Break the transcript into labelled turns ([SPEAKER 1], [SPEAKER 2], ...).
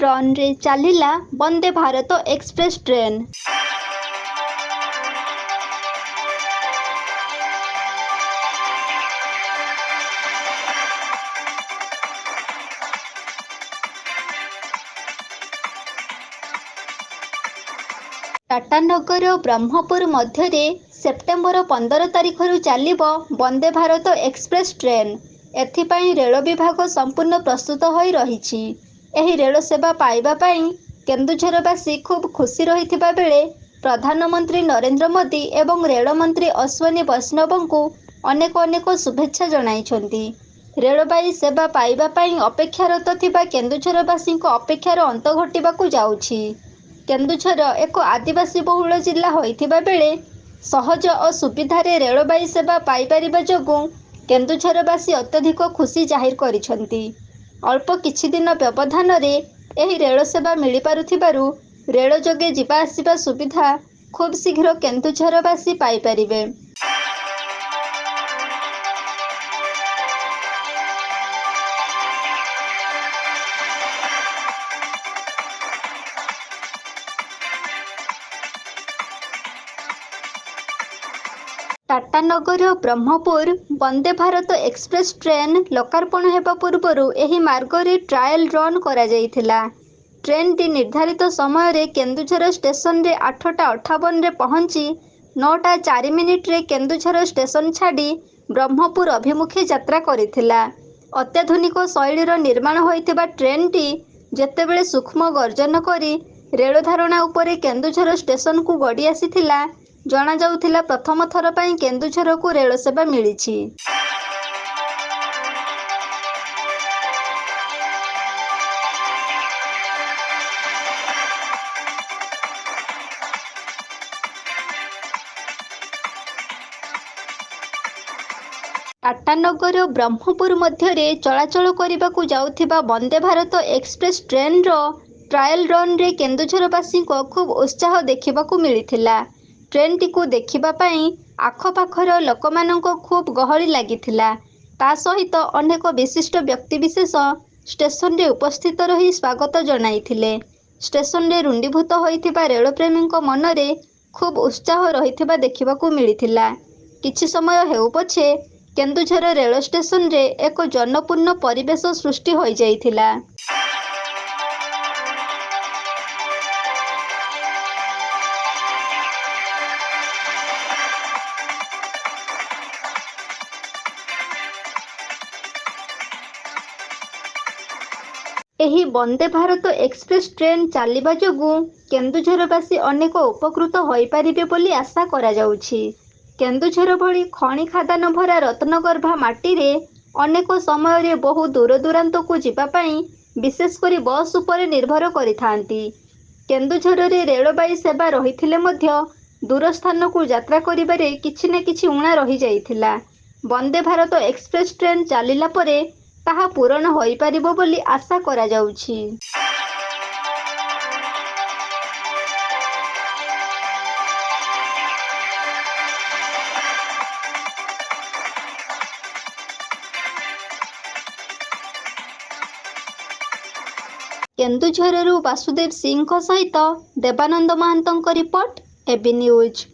[SPEAKER 1] Run रे चलिला Vande Bharat express train. Tatanagar Brahmapur मध्य September 15 तारिख चलिब Vande Bharat express train. एथिपाई rail विभाग संपूर्ण प्रस्तुत हो रही। एही रेल सेवा पाइबा पाई केन्दुझरवासी खूब खुशी रहिथिबा बेले प्रधानमंत्री नरेंद्र मोदी एवं रेल मंत्री अश्विनी वैष्णव को अनेक अनेक शुभेच्छा जणाइछन्ति। रेलबाई सेवा पाइबा पाई अपेक्षारत थिबा केन्दुझरवासी अपेक्षार अंत घटिबाकू जाउछि। केन्दुझर एक आदिवासी बहुल जिला होइथिबा बेले सहज और सुविधारे रेलबाई सेवा पाइपारिबा जोगु केन्दुझरवासी अत्यधिक खुशी जाहिर करिछन्ति। अल्प किछि दिन व्यवधान रे एही रेल सेवा मिली पारुथिबारु रेल जोगे जिबा आसिबा सुविधा खूब शीघ्र केन्दुझरवासी पाइपारिबे। टाटानगर ब्रह्मपुर वंदे भारत एक्सप्रेस ट्रेन लोकार्पण हेबा पूर्वरु एही मार्गरे ट्रायल रन करा जाइथिला। ट्रेन टी निर्धारित समय रे केन्दुझर स्टेशन रे 8:58 रे पहुंची 9:04 रे केन्दुझर स्टेशन छाड़ी ब्रह्मपुर अभिमुखे यात्रा करिथिला। अत्याधुनिक शैलीर निर्माण होइथिबा ट्रेन टी जेतेबेले सूक्ष्म गर्जन करी रेल धारणा उपरे केन्दुझर स्टेशन को गड़ी आसीथिला जणा जाउथिला प्रथम थर पाई केन्दुझर को रेल सेवा मिलिछि। टाटानगर ब्रह्मपुर मध्य चलाचल करने जाउथिबा वंदे भारत एक्सप्रेस ट्रेन रो ट्रायल रन रे केन्दुझरवासी को खूब उत्साह देखिबाकू मिलिथिला। ट्रेन टी को देखिबा पाई आखपाखर लोकमानंको खूब गहली लागिथिला। ता सहित अनेक विशिष्ट व्यक्तिविशेष स्टेशन रे उपस्थित रही स्वागत जणाइथिले। स्टेशन रे रुंडीभूत होइथिबा रेलप्रेमींको मनरे खूब उत्साह रहिथिबा देखिबाकू मिलिथिला। किछि समय हेउ पछे केन्दुझर रेल स्टेशन रे एक जनपूर्ण परिवेश सृष्टि होई जाइथिला। एही वंदे भारत एक्सप्रेस ट्रेन चलिबा जोगु केन्दुझरवासी अनेक उपकृत होई पारिबे बोली आशा करा जाउछि। केन्दुझर भली खଣି खादान भरा रत्नगर्भा माटी रे अनेक समय रे बहु दूर दूरांत को जिबा पाई विशेष करी बस उपरे निर्भर करिथांती। केन्दुझर रे रेलबाई सेवा रहिथिले मध्य दूर स्थान को यात्रा करिबारे किछि न किछि उणा रही जाइथिला। वंदे भारत एक्सप्रेस ट्रेन चलिला परे ताहा पूरण होई पारिबो बोली आशा करा जाउछि। केन्दुझररू वासुदेव सिंह सहित देवानंद महांतଙ୍କ रिपोर्ट एबी न्यूज।